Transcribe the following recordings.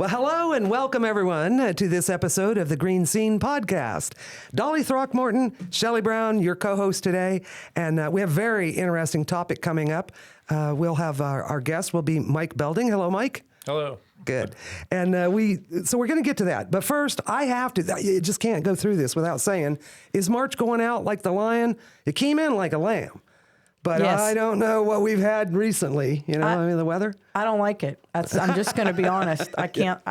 Well, hello and welcome everyone to this episode of the GreeneScene podcast. Dolly Throckmorton, Shelley Brown, your co-host today, and we have a very interesting topic coming up. We'll have our guest will be Mike Belding. Hello, Mike. Hello. Good. And we're going to get to that. But first, I have to, you just can't go through this without saying, is March going out like the lion? It came in like a lamb. But yes. I don't know what we've had recently, the weather. I don't like it. I'm just going to be honest. I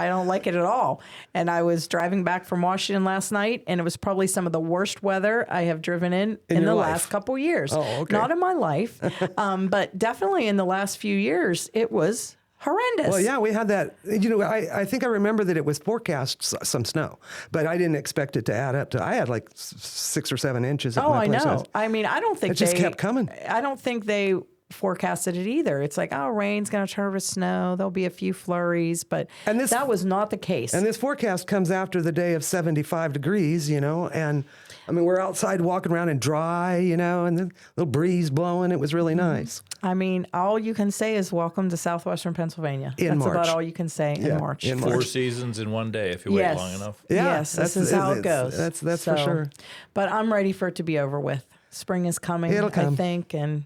don't like it at all. And I was driving back from Washington last night, and it was probably some of the worst weather I have driven in the last couple years. Oh, okay. Not in my life, but definitely in the last few years, it was horrendous. Well, yeah, we had that. I think I remember that it was forecast some snow, but I didn't expect it to add up to. I had like 6 or 7 inches. Oh, I know. I mean, I don't think it just kept coming. I don't think they forecasted it either. It's like, oh, rain's going to turn to snow. There'll be a few flurries, but that was not the case. And this forecast comes after the day of 75 degrees, and I mean, we're outside walking around and dry, and the little breeze blowing. It was really nice. I mean, all you can say is welcome to southwestern Pennsylvania. That's March. About all you can say in March. 4 seasons in one day if you wait long enough. Yeah, yes, this is how it goes. That's for sure. But I'm ready for it to be over with. Spring is coming, It'll come. I think, and,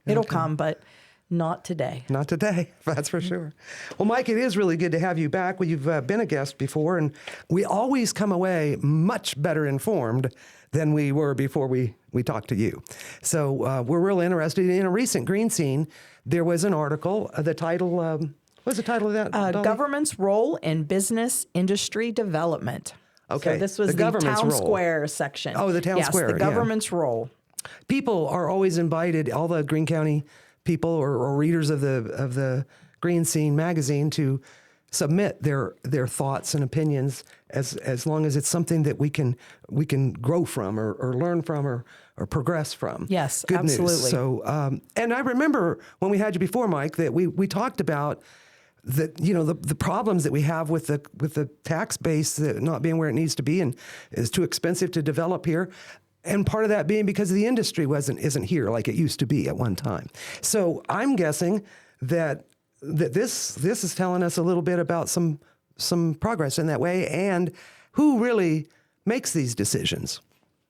it'll come, but not today. Not today, that's for sure. Well, Mike, it is really good to have you back. Well, you've been a guest before, and we always come away much better informed than we were before we talked to you. So we're real interested. In a recent GreeneScene, there was an article, the title, what's the title of that? Government's Role in Business Industry Development. Okay. So this was the Towne Square section. Oh, the Towne Square. Yes, the government's role. People are always invited, all the Greene County people or readers of the GreeneScene Magazine, to submit their thoughts and opinions as long as it's something that we can grow from or learn from or progress from. Yes, Good absolutely. News. So, and I remember when we had you before, Mike, that we talked about the problems that we have with the tax base not being where it needs to be and is too expensive to develop here. And part of that being because the industry isn't here like it used to be at one time. So I'm guessing that this is telling us a little bit about some progress in that way and who really makes these decisions.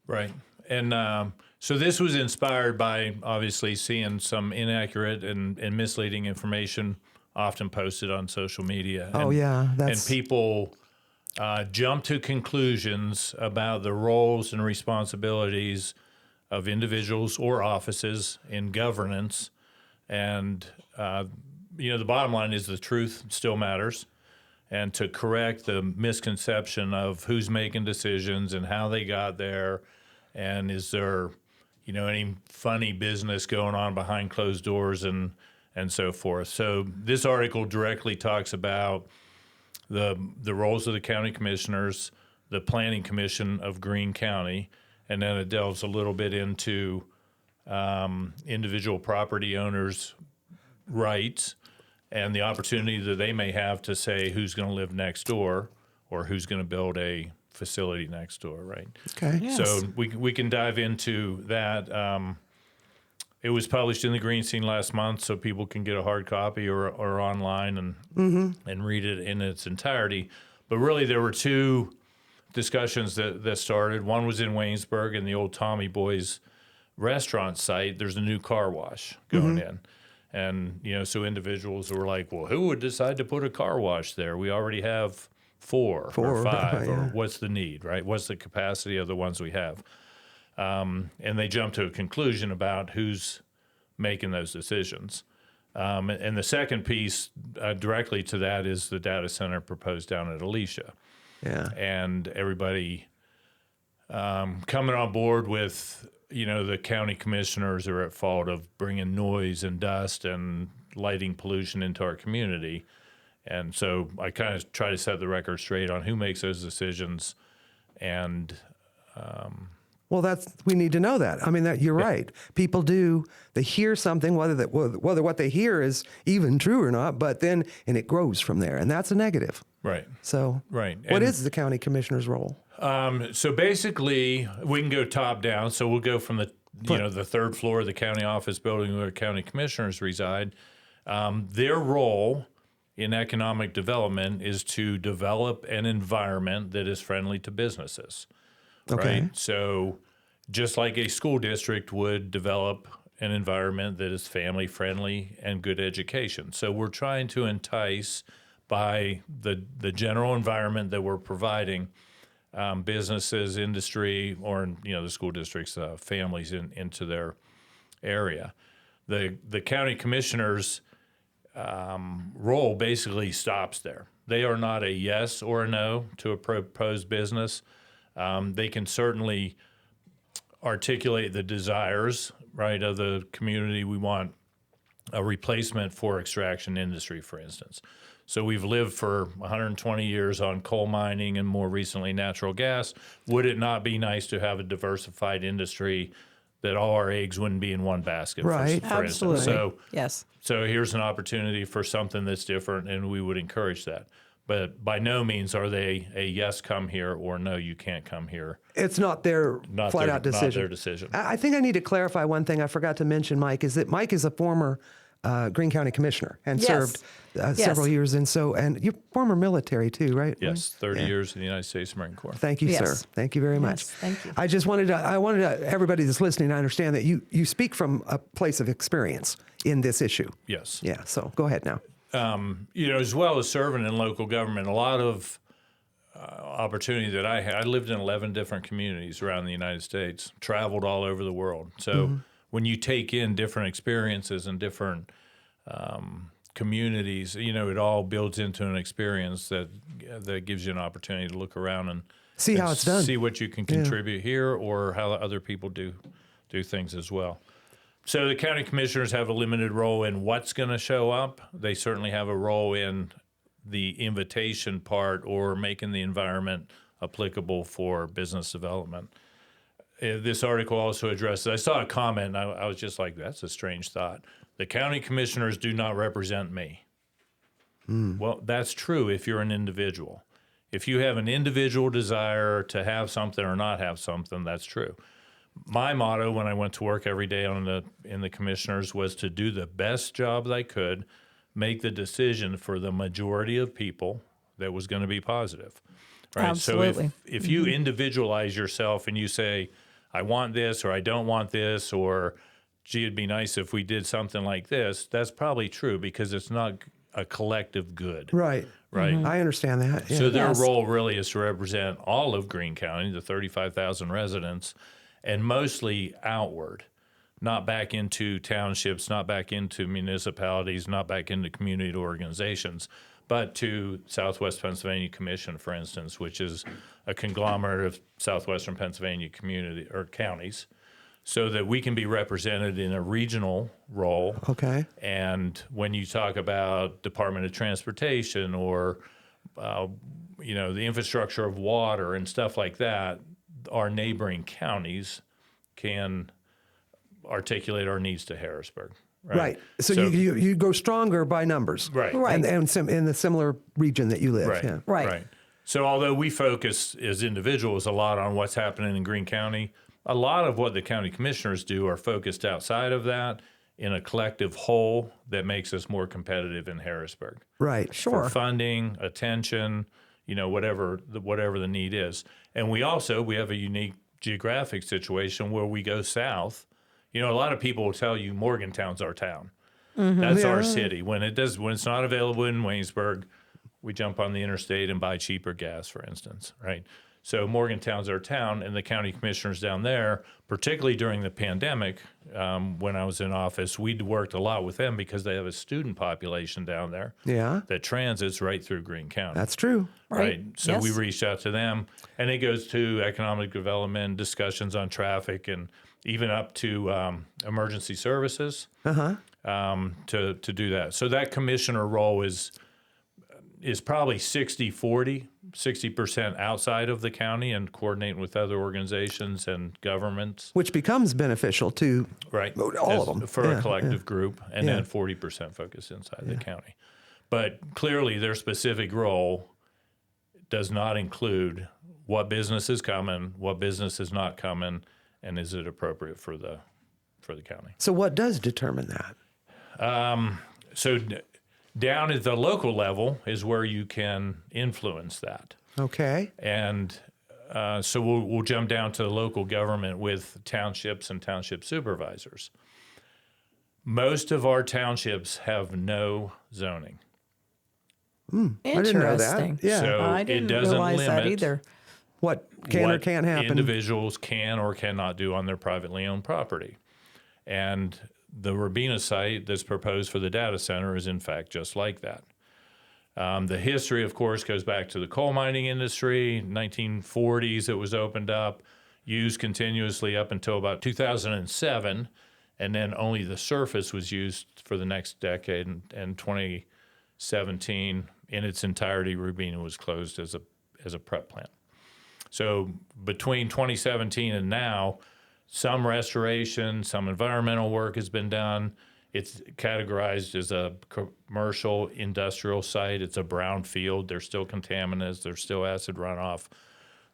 Right. And so this was inspired by obviously seeing some inaccurate and misleading information often posted on social media. And people jump to conclusions about the roles and responsibilities of individuals or offices in governance. And, the bottom line is the truth still matters. And to correct the misconception of who's making decisions and how they got there, and is there, any funny business going on behind closed doors and so forth. So this article directly talks about the roles of the county commissioners, the planning commission of Greene County, and then it delves a little bit into individual property owners' rights and the opportunity that they may have to say who's going to live next door or who's going to build a facility next door, right? Okay. Yes. So we can dive into that. It was published in the GreeneScene last month, so people can get a hard copy or online and read it in its entirety. But really, there were 2 discussions that started. One was in Waynesburg, in the old Tommy Boy's restaurant site. There's a new car wash going in. And, so individuals were like, well, who would decide to put a car wash there? We already have 4 or 5, or what's the need, right? What's the capacity of the ones we have? And they jumped to a conclusion about who's making those decisions. And the second piece directly to that is the data center proposed down at Alicia. Yeah. And everybody coming on board with, the county commissioners are at fault of bringing noise and dust and lighting pollution into our community. And so I kind of try to set the record straight on who makes those decisions and Well, we need to know that. I mean, you're right. People they hear something, whether what they hear is even true or not, and it grows from there, and that's a negative. Right. So, right. What is the county commissioner's role? So basically, we can go top down. So we'll go from the 3rd floor of the county office building where county commissioners reside. Their role in economic development is to develop an environment that is friendly to businesses. Okay. Right? So just like a school district would develop an environment that is family friendly and good education. So we're trying to entice by the general environment that we're providing businesses, industry, or the school districts, families into their area. The county commissioners' role basically stops there. They are not a yes or a no to a proposed business. They can certainly articulate the desires, right, of the community. We want a replacement for extraction industry, for instance. So we've lived for 120 years on coal mining and more recently natural gas. Would it not be nice to have a diversified industry that all our eggs wouldn't be in one basket, Right. for Absolutely. instance? Yes. So here's an opportunity for something that's different, and we would encourage that. But by no means are they a yes, come here, or no, you can't come here. It's not their flat-out decision. Not their decision. I think I need to clarify one thing I forgot to mention, Mike, is that Mike is a former Greene County Commissioner and Yes. served several years. And you're former military too, right? Yes, 30 years in the United States Marine Corps. Thank you, Yes. sir. Thank you very much. thank you. I wanted everybody that's listening to understand that you speak from a place of experience in this issue. Yes. Yeah, so go ahead now. As well as serving in local government, a lot of opportunity that I had. I lived in 11 different communities around the United States, traveled all over the world. So when you take in different experiences and different communities, it all builds into an experience that gives you an opportunity to look around and See how it's done. see what you can contribute here or how other people do things as well. So the county commissioners have a limited role in what's going to show up. They certainly have a role in the invitation part or making the environment applicable for business development. This article also addresses, I saw a comment, and I was just like, that's a strange thought. The county commissioners do not represent me. Well, that's true if you're an individual. If you have an individual desire to have something or not have something, that's true. My motto when I went to work every day in the commissioners was to do the best job that I could, make the decision for the majority of people that was going to be positive. Right? Absolutely. So if you individualize yourself and you say, I want this or I don't want this, or gee, it'd be nice if we did something like this, that's probably true because it's not a collective good. Right. Right. I understand that. Yeah. So their Yes. role really is to represent all of Greene County, the 35,000 residents, and mostly outward, not back into townships, not back into municipalities, not back into community organizations, but to Southwest Pennsylvania Commission, for instance, which is a conglomerate of Southwestern Pennsylvania community or counties, so that we can be represented in a regional role. Okay. And when you talk about Department of Transportation or the infrastructure of water and stuff like that, our neighboring counties can articulate our needs to Harrisburg. Right. So you go stronger by numbers. Right. Right. And in the similar region that you live. Right. Yeah. Right. So although we focus as individuals a lot on what's happening in Greene County, a lot of what the county commissioners do are focused outside of that in a collective whole that makes us more competitive in Harrisburg. Right. Sure. For funding, attention, whatever the need is. And we have a unique geographic situation where we go south. A lot of people will tell you Morgantown's our town. That's our city. When it's not available in Waynesburg, we jump on the interstate and buy cheaper gas, for instance, right? So Morgantown's our town, and the county commissioners down there, particularly during the pandemic, when I was in office, we'd worked a lot with them because they have a student population down there that transits right through Greene County. That's true. Right. So Yes. we reached out to them, and it goes to economic development, discussions on traffic, and even up to emergency services to do that. So that commissioner role is probably 60-40, 60% outside of the county and coordinating with other organizations and governments. Which becomes beneficial to all of them. For a collective group, and then 40% focus inside the county. But clearly their specific role does not include what business is coming, what business is not coming, and is it appropriate for the county. So what does determine that? So Down at the local level is where you can influence that. Okay. And so we'll jump down to the local government with townships and township supervisors. Most of our townships have no zoning. I didn't know that. Interesting. Yeah. So I didn't it doesn't realize that limit either. What can or what can't happen. individuals can or cannot do on their privately owned property. And the Rabina site that's proposed for the data center is in fact just like that. The history, of course, goes back to the coal mining industry. 1940s, it was opened up, used continuously up until about 2007, and then only the surface was used for the next decade. And 2017, in its entirety, Rabina was closed as a prep plant. So between 2017 and now, some restoration, some environmental work has been done. It's categorized as a commercial industrial site. It's a brown field. There's still contaminants. There's still acid runoff.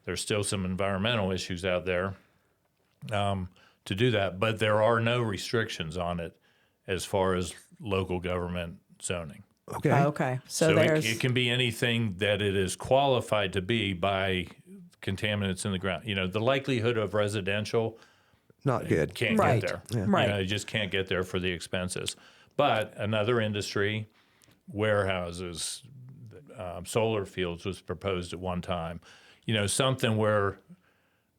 There's still some environmental issues out there to do that. But there are no restrictions on it as far as local government zoning. Okay. Okay. So So there's it can be anything that it is qualified to be by contaminants in the ground. You know, the likelihood of residential Not good. can't Right. get there. Yeah. Right. You know, you just can't get there for the expenses. But another industry, warehouses, solar fields was proposed at one time. You know, something where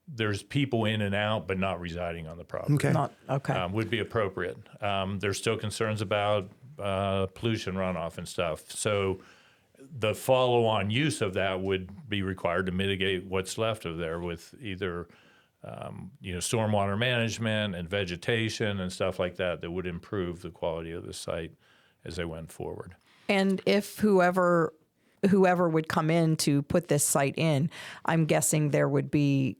there's people in and out but not residing on the property. Okay. not okay. Would be appropriate. There's still concerns about pollution runoff and stuff. So the follow-on use of that would be required to mitigate what's left of there with either stormwater management and vegetation and stuff like that that would improve the quality of the site as they went forward. And if whoever would come in to put this site in, I'm guessing there would be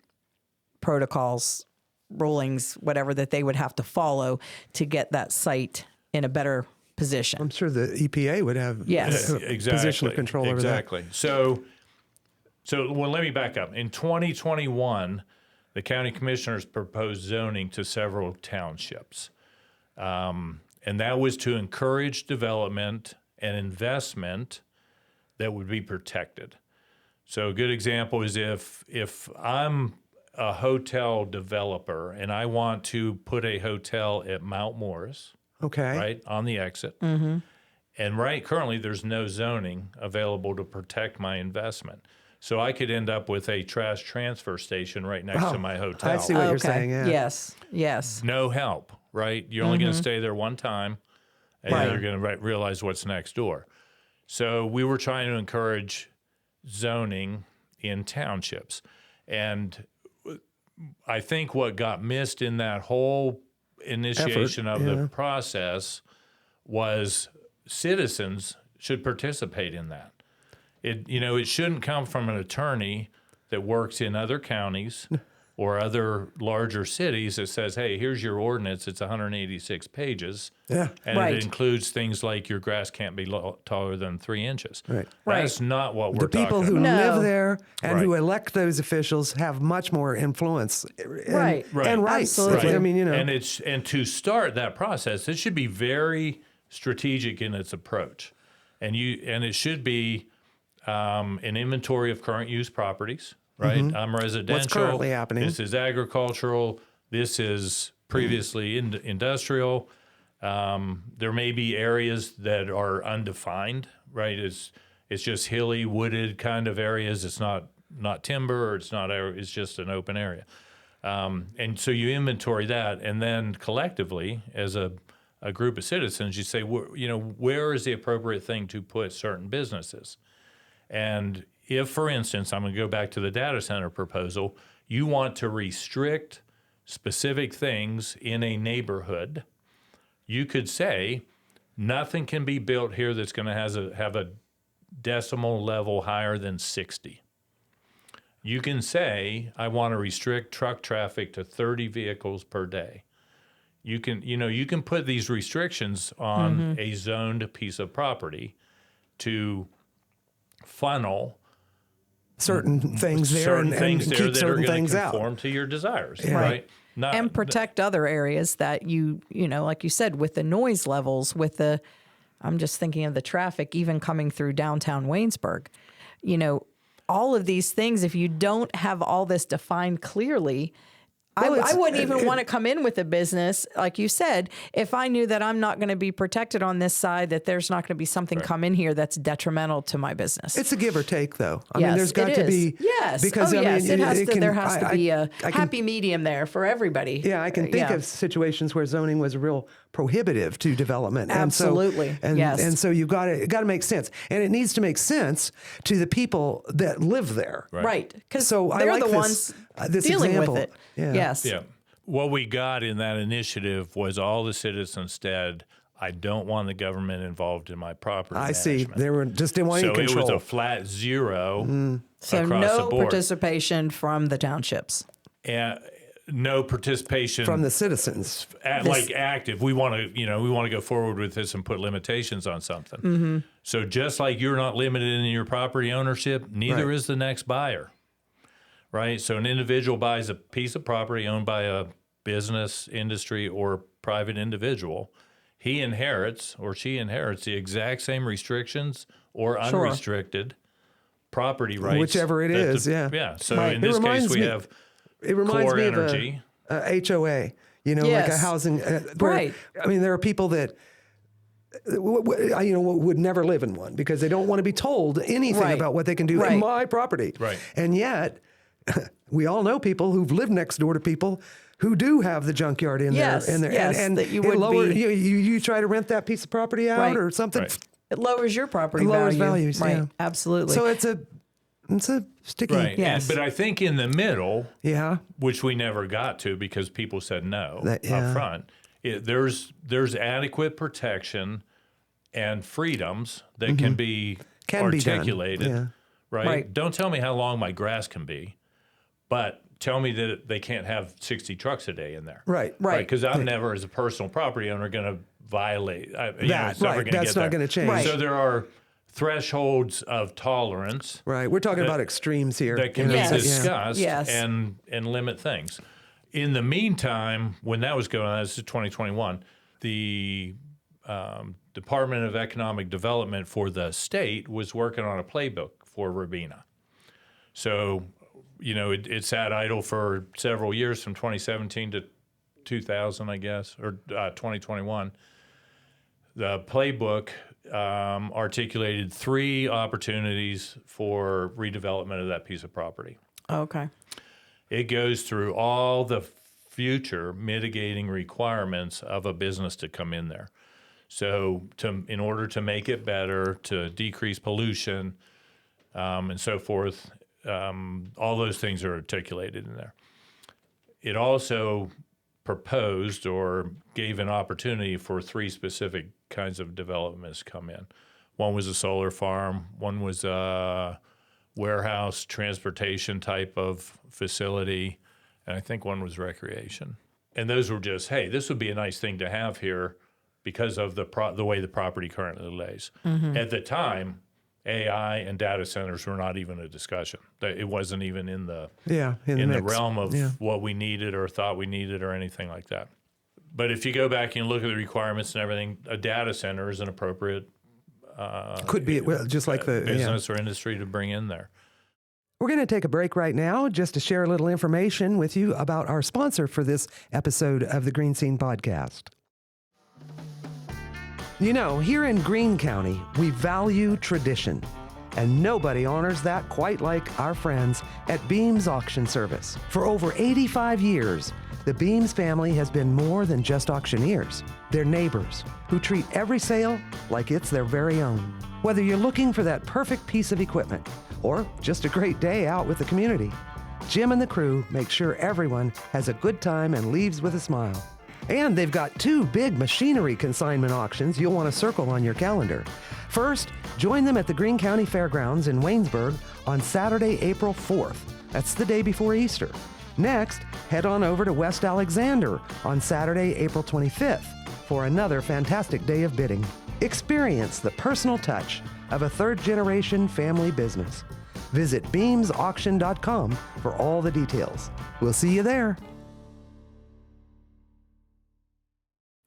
protocols, rulings, whatever that they would have to follow to get that site in a better position. I'm sure the EPA would have Yes. a position of control over that. Exactly. So well, let me back up. In 2021, the county commissioners proposed zoning to several townships. And that was to encourage development and investment that would be protected. So a good example is if I'm a hotel developer and I want to put a hotel at Mount Morris, Okay. right, on the exit, and currently there's no zoning available to protect my investment. So I could end up with a trash transfer station right next to my hotel. I see what you're saying. Yeah. Yes. Yes. No help, right? You're only going to stay there one time, and Right. you're going to realize what's next door. So we were trying to encourage zoning in townships. And I think what got missed in that whole initiation of the process was citizens should participate in that. It shouldn't come from an attorney that works in other counties or other larger cities that says, hey, here's your ordinance. It's 186 pages. Yeah. And Right. it includes things like your grass can't be taller than 3 inches. Right. That's not what we're The people talking who about. No. live there and Right. who elect those officials have much more influence and, Right. and rights. Absolutely. I mean, And to start that process, it should be very strategic in its approach, and it should be an inventory of current use properties. Right, I'm residential. currently happening. This is agricultural. This is previously industrial. There may be areas that are undefined. Right, it's just hilly, wooded kind of areas. It's not timber, or it's just an open area. And so you inventory that, and then collectively, as a group of citizens, you say, where is the appropriate thing to put certain businesses? And if, for instance, I'm going to go back to the data center proposal, you want to restrict specific things in a neighborhood, you could say nothing can be built here that's going to have a decimal level higher than 60. You can say, I want to restrict truck traffic to 30 vehicles per day. You can put these restrictions on a zoned piece of property to funnel certain things there certain and things there keep that certain are going things to out. conform to your desires, Yeah. right? And protect other areas that like you said, with the noise levels, with the I'm just thinking of the traffic, even coming through downtown Waynesburg. You know, all of these things, if you don't have all this defined clearly, I wouldn't even want to come in with a business, like you said, if I knew that I'm not going to be protected on this side, that there's not going to be something come in here that's detrimental to my business. It's a give or take, though. I Yes, mean, there's got it to is. be. Yes. Because, oh, I yes. mean, There has to be a I happy medium there for everybody. Yeah, I can think of situations where zoning was real prohibitive to development. Absolutely. And Yes. so you've got to make sense. And it needs to make sense to the people that live there. Right. Because So I they're like the this, ones this dealing example. with it. Yeah. Yes. Yeah. What we got in that initiative was all the citizens said, I don't want the government involved in my property I management. see. They were just didn't want So any it control. was a flat zero So across no the board. participation from the townships. And no participation from the citizens. like active. We want to go forward with this and put limitations on something. So just like you're not limited in your property ownership, neither Right. is the next buyer. Right? So an individual buys a piece of property owned by a business, industry, or private individual. He inherits or she inherits the exact same restrictions or unrestricted property rights. Whichever it that is, the- yeah. So Right. in It this case, reminds we me- have It reminds core me energy. of a HOA, you know, like a Yes. housing. Where, Right. I mean, there are people that would never live in one because they don't want to be told anything Right. about what they can do Right. in my property. Right. And yet, we all know people who've lived next door to people who do have the junkyard in Yes, there. yes, and that you it would be- you try to rent that piece of property out Right. or something. Right. It lowers your property It lowers value. values, Right. yeah. Absolutely. So it's a sticky. Right. Yes. But I think in the middle, Yeah. which we never got to because people said no Yeah. up front, there's adequate protection and freedoms that can be Can be done, articulated. yeah. Right? Right. Don't tell me how long my grass can be, but tell me that they can't have 60 trucks a day in there. Right. Right. Because I'm never, as a personal property owner, going to violate. It's never right. gonna That's get not there. gonna change. Right. So there are thresholds of tolerance Right. We're talking about extremes here. that can you know, be Yes. so- yeah. discussed Yes. and limit things. In the meantime, when that was going on, this is 2021, the Department of Economic Development for the state was working on a playbook for Rabina. So, it sat idle for several years from 2017 to 2000, I guess, or 2021. The playbook articulated 3 opportunities for redevelopment of that piece of property. okay. It goes through all the future mitigating requirements of a business to come in there. So in order to make it better, to decrease pollution, and so forth, all those things are articulated in there. It also proposed or gave an opportunity for 3 specific kinds of developments to come in. One was a solar farm, one was a warehouse transportation type of facility, and I think one was recreation. And those were just, hey, this would be a nice thing to have here because of the way the property currently lays. At the time, AI and data centers were not even a discussion. It wasn't even in the in the mix. realm of Yeah. what we needed or thought we needed or anything like that. But if you go back and look at the requirements and everything, a data center is an appropriate Could be well, just like the business or industry to bring in there. We're going to take a break right now just to share a little information with you about our sponsor for this episode of the GreeneScene podcast. You know, here in Greene County, we value tradition, and nobody honors that quite like our friends at Beams Auction Service. For over 85 years, the Beams family has been more than just auctioneers. They're neighbors who treat every sale like it's their very own. Whether you're looking for that perfect piece of equipment or just a great day out with the community, Jim and the crew make sure everyone has a good time and leaves with a smile. And they've got 2 big machinery consignment auctions you'll want to circle on your calendar. First, join them at the Greene County Fairgrounds in Waynesburg on Saturday, April 4th. That's the day before Easter. Next, head on over to West Alexander on Saturday, April 25th for another fantastic day of bidding. Experience the personal touch of a third-generation family business. Visit beamsauction.com for all the details. We'll see you there.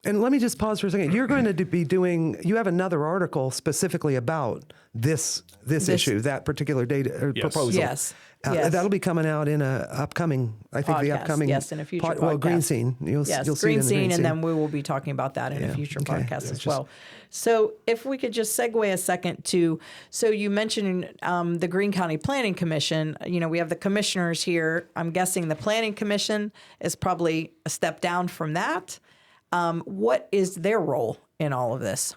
And let me just pause for a second. You're going to be doing, you have another article specifically about this issue, that particular data Yes. proposal. Yes. Yes. That'll be coming out in a upcoming, I think the Podcast, upcoming. yes, in a future Well, podcast. GreeneScene. You'll Yes, see it in the GreeneScene, GreeneScene. and then we will be talking about that in a future okay. podcast It's as just- well. So if we could just segue a second to, so you mentioned the Greene County Planning Commission. You know, we have the commissioners here. I'm guessing the Planning Commission is probably a step down from that. What is their role in all of this?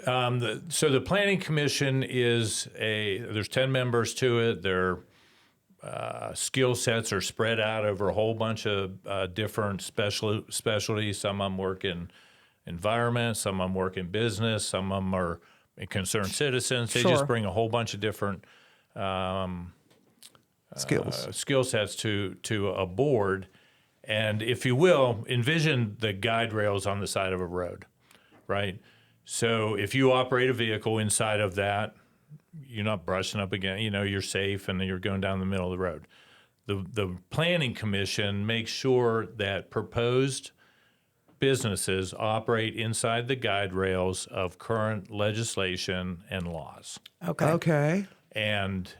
So the Planning Commission there's 10 members to it. Their skill sets are spread out over a whole bunch of different specialties. Some of them work in environment, some of them work in business, some of them are concerned citizens. They Sure. just bring a whole bunch of different skill sets to a board. And if you will, envision the guide rails on the side of a road, right? So if you operate a vehicle inside of that, you're not brushing up against, you're safe and you're going down the middle of the road. The Planning Commission makes sure that proposed businesses operate inside the guide rails of current legislation and laws. Okay. And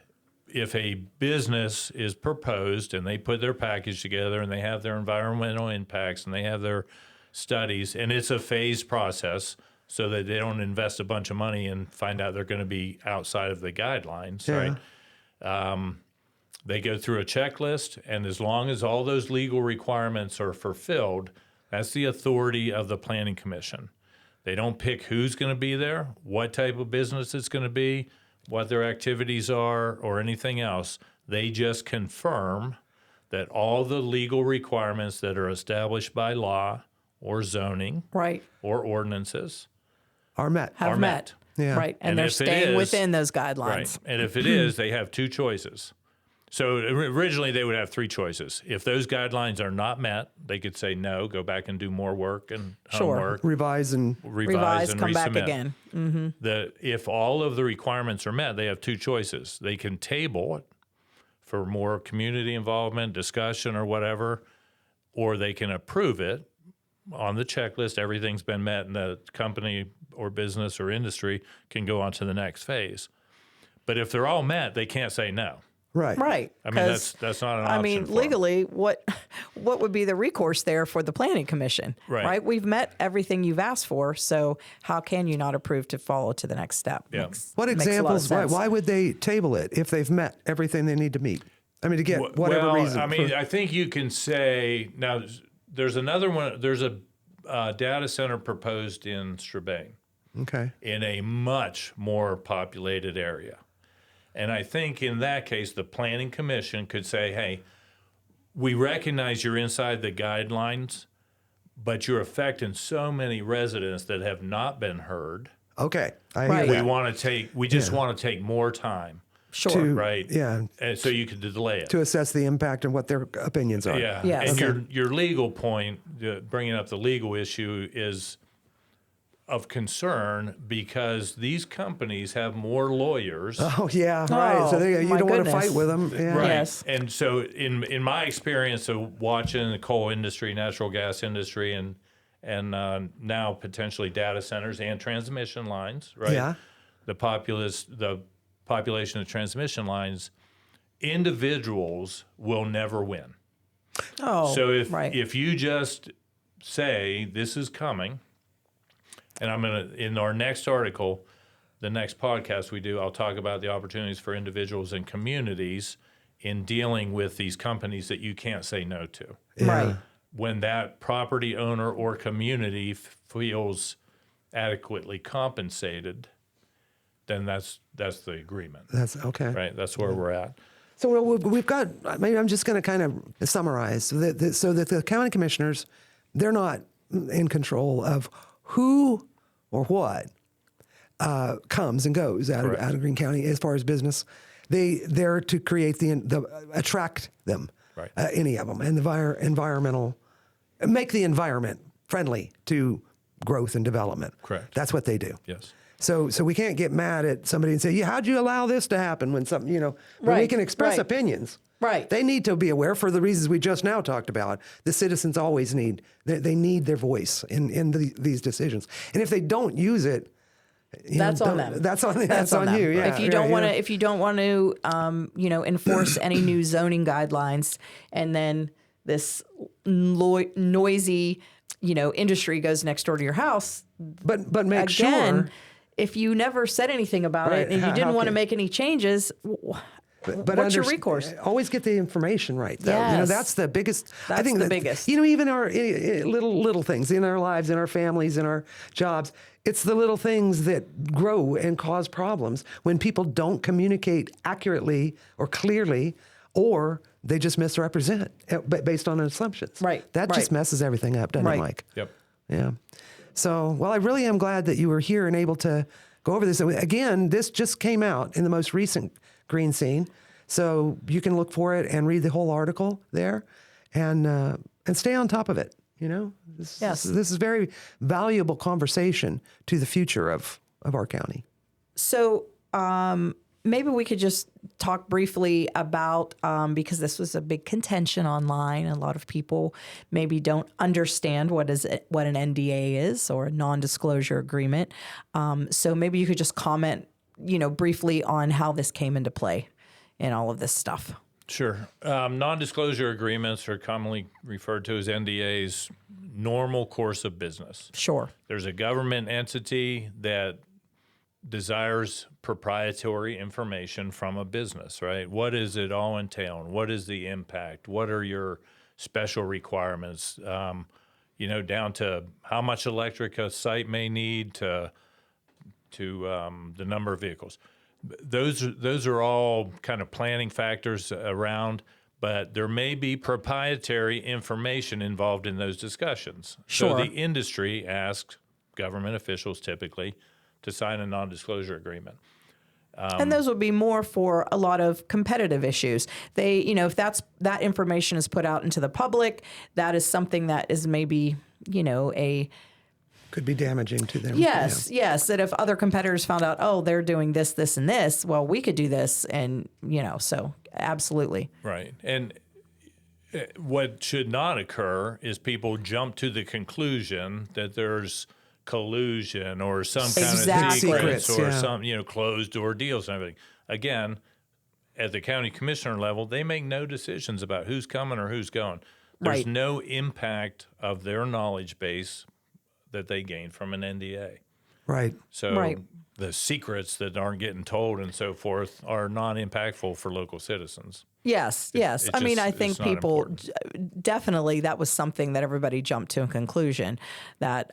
if a business is proposed and they put their package together and they have their environmental impacts and they have their studies, and it's a phased process so that they don't invest a bunch of money and find out they're going to be outside of the guidelines, right? They go through a checklist, and as long as all those legal requirements are fulfilled, that's the authority of the Planning Commission. They don't pick who's going to be there, what type of business it's going to be, what their activities are, or anything else. They just confirm that all the legal requirements that are established by law or zoning Right. or ordinances Are met. Have met. Yeah. Right. And And they're if it staying is- within those guidelines. Right. And if it is, they have two choices. So originally they would have three choices. If those guidelines are not met, they could say no, go back and do more work and Sure. homework, Revise and revise and come back resubmit. again. If all of the requirements are met, they have two choices. They can table it for more community involvement, discussion, or whatever, or they can approve it on the checklist. Everything's been met, and the company or business or industry can go on to the next phase. But if they're all met, they can't say no. right. Right. I mean, 'Cause, that's not an option. I mean, for 'em. legally, what would be the recourse there for the Planning Commission? Right. We've met everything you've asked for, so how can you not approve to follow to the next step? Yeah. What Makes a lot of examples? sense. Why would they table it if they've met everything they need to meet? I mean, to get whatever well, reason. I mean, I think you can say now. There's another one. There's a data center proposed in Strabane okay. in a much more populated area, and I think in that case, the Planning Commission could say, "Hey, we recognize you're inside the guidelines, but you're affecting so many residents that have not been heard. Okay. I Right. hear We that. want to take. We just want to take more time, Sure. To- right? Yeah. And so you could delay it. To assess the impact and what their opinions are. Yeah. Yes. And Okay. your legal point, bringing up the legal issue, is of concern because these companies have more lawyers. Oh yeah, right. Oh, So you my don't want to goodness. fight with them. Yeah. Right. Yes. And so in my experience of watching the coal industry, natural gas industry, and now potentially data centers and transmission lines, right? Yeah. The population of transmission lines, individuals will never win. Oh, So right. if you just say this is coming, and I'm gonna in our next article, the next podcast we do, I'll talk about the opportunities for individuals and communities in dealing with these companies that you can't say no to. Right. When that property owner or community feels adequately compensated, then that's the agreement, That's okay. right? That's where we're at. So we've got. Maybe I'm just going to kind of summarize so that the county commissioners, they're not in control of who or what comes and goes out of Greene County as far as business. They're to create the attract them, Right. Any of them, and environmental, make the environment friendly to growth and development. Correct. That's what they do. Yes. So we can't get mad at somebody and say, "Yeah, how'd you allow this to happen?" When something, but we Right, can express right. opinions. Right. They need to be aware for the reasons we just now talked about. The citizens always need, they need their voice in these decisions. And if they don't use it, That's on them. That's on them. you. Yeah. If you don't want to, if you don't want to, enforce any new zoning guidelines, and then this noisy, industry goes next door to your house. But make Again, sure. if you never said anything about Right. it and you didn't want to make any changes, what's your recourse? Always get the information right, though. Yes. That's the biggest. That's I think the biggest. Even our little things in our lives, in our families, in our jobs. It's the little things that grow and cause problems when people don't communicate accurately or clearly, or they just misrepresent based on assumptions. Right. That just messes everything up, doesn't it, Mike? Yep. Yeah. So, well, I really am glad that you were here and able to go over this. Again, this just came out in the most recent GreeneScene, so you can look for it and read the whole article there, and stay on top of it. Yes. This is very valuable conversation to the future of our county. So maybe we could just talk briefly about, because this was a big contention online. A lot of people maybe don't understand what an NDA is, or a non-disclosure agreement. So maybe you could just comment, briefly on how this came into play in all of this stuff. Sure. Non-disclosure agreements are commonly referred to as NDAs, normal course of business. Sure. There's a government entity that desires proprietary information from a business, right? What does it all entail? What is the impact? What are your special requirements? Down to how much electric a site may need, to the number of vehicles. Those are all kind of planning factors around, but there may be proprietary information involved in those discussions. Sure. So the industry asks government officials typically to sign a non-disclosure agreement. And those would be more for a lot of competitive issues. They, if that information is put out into the public, that is something that is maybe, Could be damaging to them. Yes, that if other competitors found out, oh, they're doing this, this, and this, well, we could do this, and so absolutely. Right. And what should not occur is people jump to the conclusion that there's collusion or some kind of secrets or some closed door deals and everything. Again, at the county commissioner level, they make no decisions about who's coming or who's going. There's no impact of their knowledge base that they gain from an NDA. Right. So the secrets that aren't getting told and so forth are non-impactful for local citizens. Yes. I mean, I think people definitely, that was something that everybody jumped to a conclusion that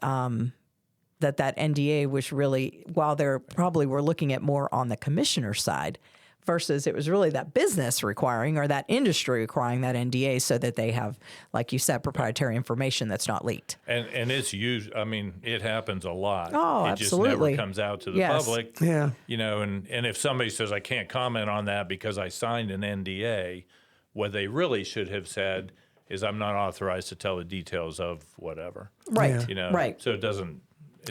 that NDA was really, while they're probably were looking at more on the commissioner side, versus it was really that business requiring or that industry requiring that NDA so that they have, like you said, proprietary information that's not leaked. And it's used, I mean, it happens a lot. Oh, it absolutely. just never comes out to the public. Yeah. And if somebody says, I can't comment on that because I signed an NDA, what they really should have said is, I'm not authorized to tell the details of whatever. Right. Right. So it doesn't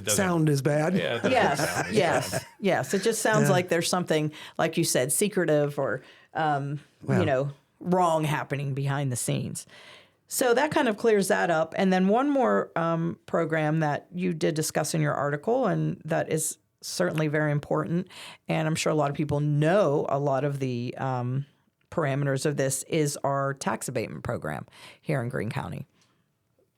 sound as bad. Yeah, it doesn't sound as bad. Yes. It just sounds like there's something, like you said, secretive or, wrong happening behind the scenes. So that kind of clears that up. And then one more program that you did discuss in your article, and that is certainly very important, and I'm sure a lot of people know a lot of the parameters of this, is our tax abatement program here in Greene County.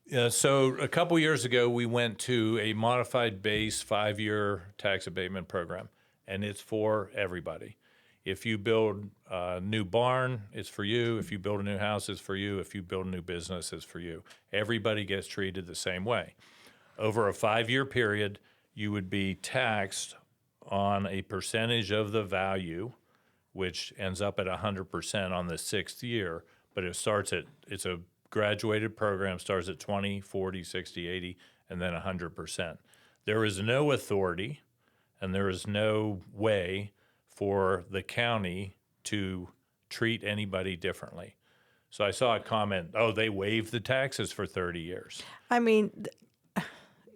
Yeah, so a couple years ago, we went to a modified base 5-year tax abatement program, and it's for everybody. If you build a new barn, it's for you. If you build a new house, it's for you. If you build a new business, it's for you. Everybody gets treated the same way. Over a 5-year period, you would be taxed on a percentage of the value, which ends up at 100% on the 6th year, but it's a graduated program, starts at 20, 40, 60, 80, and then 100%. There is no authority and there is no way for the county to treat anybody differently. So I saw a comment, they waived the taxes for 30 years. I mean,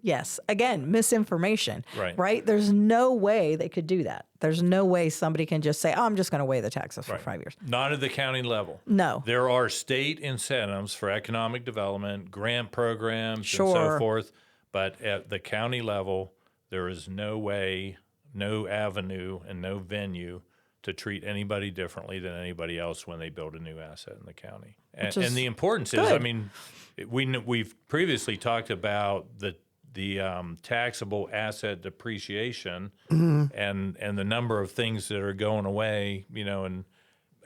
Yes. Again, misinformation. Right. Right? There's no way they could do that. There's no way somebody can just say, oh, I'm just going to weigh the taxes for 5 years. Not at the county level. No. There are state incentives for economic development, grant programs, and so Sure. forth. But at the county level, there is no way, no avenue, and no venue to treat anybody differently than anybody else when they build a new asset in the county. And the importance is, I mean, we've previously talked about the taxable asset depreciation and the number of things that are going away, you know, and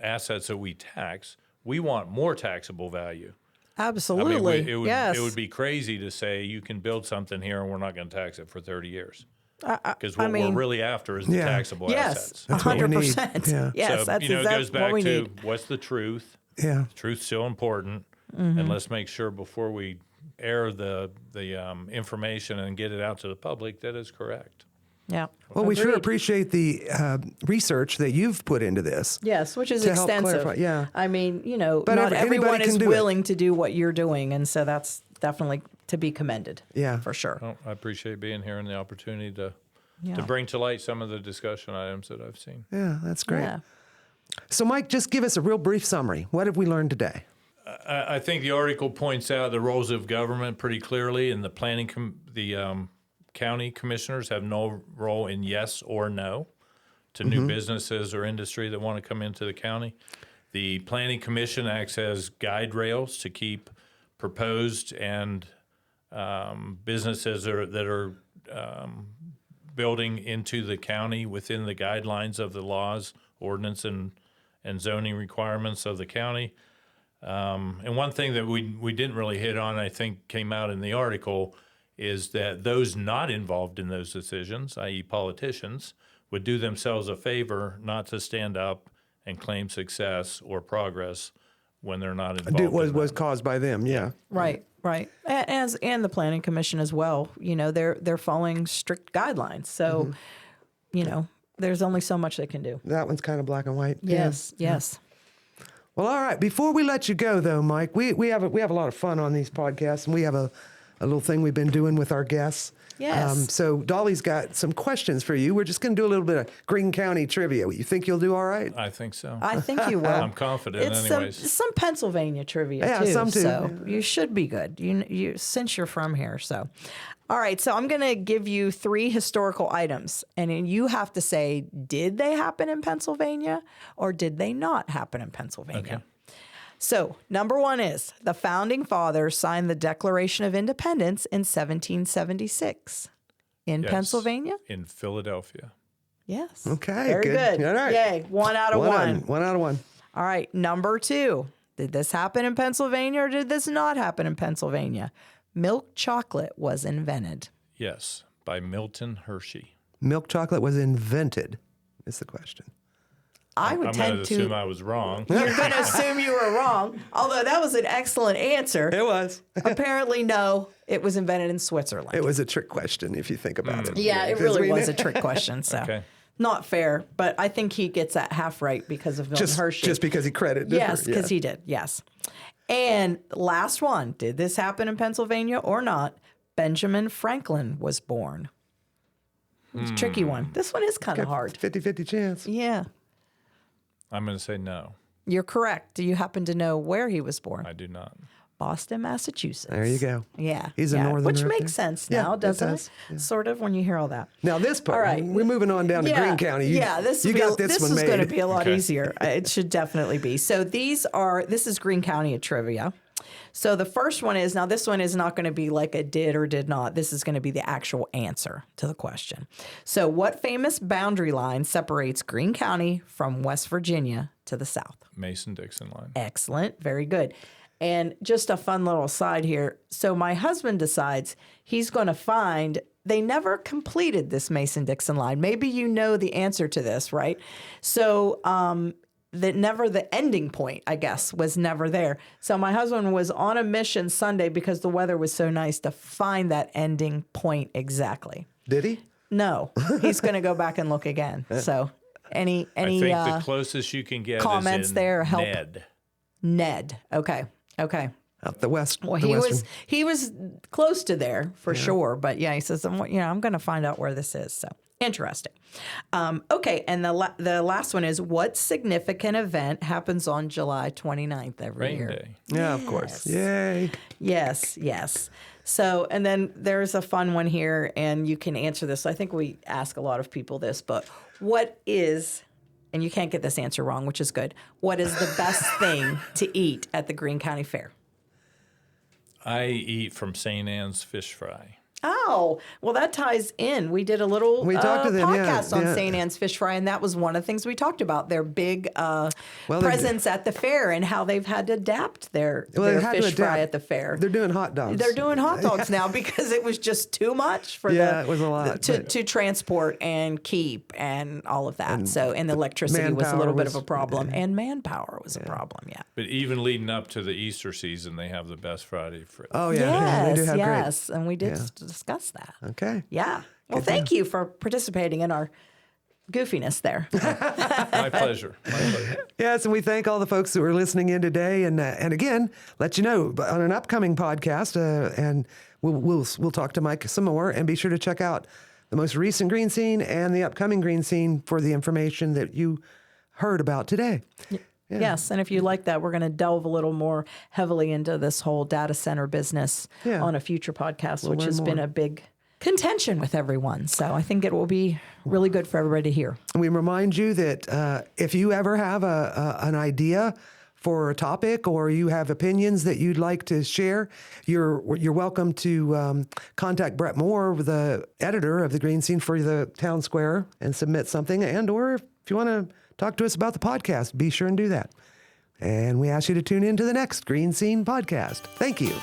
assets that we tax. We want more taxable value. Absolutely. I mean, yes. it would be crazy to say you can build something here and we're not going to tax it for 30 years. Because what we're really after is the taxable assets. Yes, 100%. Yeah. Yes, So, that's you know, it exactly goes back what we to need. what's the truth. Yeah. Truth's still important, and let's make sure before we air the information and get it out to the public that is correct. Yeah. Well, we sure Agreed. appreciate the research that you've put into this. Yes, which is to help extensive. clarify, yeah. I mean, you know, But not anybody everyone can is do it. willing to do what you're doing, and so that's definitely to be commended. Yeah. For sure. Well, I appreciate being here and the opportunity to Yeah. bring to light some of the discussion items that I've seen. Yeah, that's great. Yeah. So, Mike, just give us a real brief summary. What have we learned today? I think the article points out the roles of government pretty clearly, and the county commissioners have no role in yes or no to new businesses or industry that want to come into the county. The planning commission acts as guide rails to keep proposed and businesses that are building into the county within the guidelines of the laws, ordinance, and zoning requirements of the county. And one thing that we didn't really hit on, I think came out in the article, is that those not involved in those decisions, i.e. politicians, would do themselves a favor not to stand up and claim success or progress when they're not involved. It was, in was that. caused by them, yeah. Right. Right. And the planning commission as well. You know, they're following strict guidelines. So, you know, there's only so much they can do. That one's kind of black and white. Yes. Yes. Well, all right. Before we let you go, though, Mike, we have a lot of fun on these podcasts, and we have a little thing we've been doing with our guests. Yes. So Dolly's got some questions for you. We're just going to do a little bit of Greene County trivia. You think you'll do all right? I think so. I think you will. I'm confident It's anyways. some Pennsylvania trivia Yeah, too. some too. So you should be good. You since you're from here. So, all right. So I'm going to give you 3 historical items, and then you have to say, did they happen in Pennsylvania or did they not happen in Pennsylvania? Okay. So, number 1 is the Founding Fathers signed the Declaration of Independence in 1776 in Yes. Pennsylvania. In Philadelphia. Yes. Okay, Very good. good. All right. Yay. 1 out of 1. 1 out of 1. All right. Number 2. Did this happen in Pennsylvania or did this not happen in Pennsylvania? Milk chocolate was invented. Yes, by Milton Hershey. Milk chocolate was invented, is the question. I would I'm going tend to assume to. I was wrong. You're going to assume you were wrong, although that was an excellent answer. It was. Apparently, no, it was invented in Switzerland. It was a trick question if you think about it. Yeah, it Because really we was knew- a trick question. So Okay. not fair, but I think he gets that half right because of Milton Hershey. Just because he credited Yes, her. because he did. Yes. And last one. Did this happen in Pennsylvania or not? Benjamin Franklin was born. It's a tricky one. This one is kind of hard. 50-50 chance. Yeah. I'm going to say no. You're correct. Do you happen to know where he was born? I do not. Boston, Massachusetts. There you go. Yeah. He's a yeah. northerner Which up makes there. sense Yeah, now, it doesn't does. it? Sort of when you hear all that. Now this part, All right. we're moving on down to Greene County. You this you will be, got this one is made. going to be a lot Okay. easier. It should definitely be. So this is Greene County trivia. So the first one is, now this one is not going to be like a did or did not. This is going to be the actual answer to the question. So what famous boundary line separates Greene County from West Virginia to the south? Mason-Dixon line. Excellent. Very good. And just a fun little side here. So my husband decides he's going to find they never completed this Mason-Dixon line. Maybe you know the answer to this, right? So the ending point, I guess, was never there. So my husband was on a mission Sunday because the weather was so nice to find that ending point exactly. Did he? No, he's going to go back and look again. So any I think the closest you can get comments is in there help? Ned. Ned. Okay. out the west. Well, the western. he was close to there for sure, but yeah, he says, I'm going to find out where this is. So interesting. Okay, and the last one is, what significant event happens on July 29th every Rain year? Day. Yeah, of course. Yay. Yes. So, and then there's a fun one here, and you can answer this. I think we ask a lot of people this, but what is, and you can't get this answer wrong, which is good, what is the best thing to eat at the Greene County Fair? I eat from St. Anne's fish fry. Oh, well, that ties in. We did a little We talked to them, podcast on yeah. St. Anne's Fish Fry, and that was one of the things we talked about, their big Well, presence at the fair and how they've had to adapt their they had to fish fry adapt. at the fair. They're doing hot dogs. They're doing hot dogs now because it was just too much for it was a lot. to transport and keep and all of that. And the electricity was a little bit of a problem, and manpower was a problem. Yeah. But even leading up to the Easter season, they have the best Friday fry. Oh, yeah. They do have Yes, and we did discuss that. Okay. Yeah. Well, thank you for participating in our goofiness there. My pleasure. Yes, and we thank all the folks who are listening in today, and again, let you know on an upcoming podcast, and we'll talk to Mike some more, and be sure to check out the most recent GreeneScene and the upcoming GreeneScene for the information that you heard about today. Yeah. Yes, and if you like that, we're going to delve a little more heavily into this whole data center business on a future podcast, which has been a big contention with everyone. So I think it will be really good for everybody to hear. We remind you that if you ever have an idea for a topic, or you have opinions that you'd like to share, you're welcome to contact Brett Moore, the editor of the GreeneScene for the Towne Square, and submit something. And or if you want to talk to us about the podcast, be sure and do that. And we ask you to tune in to the next GreeneScene podcast. Thank you.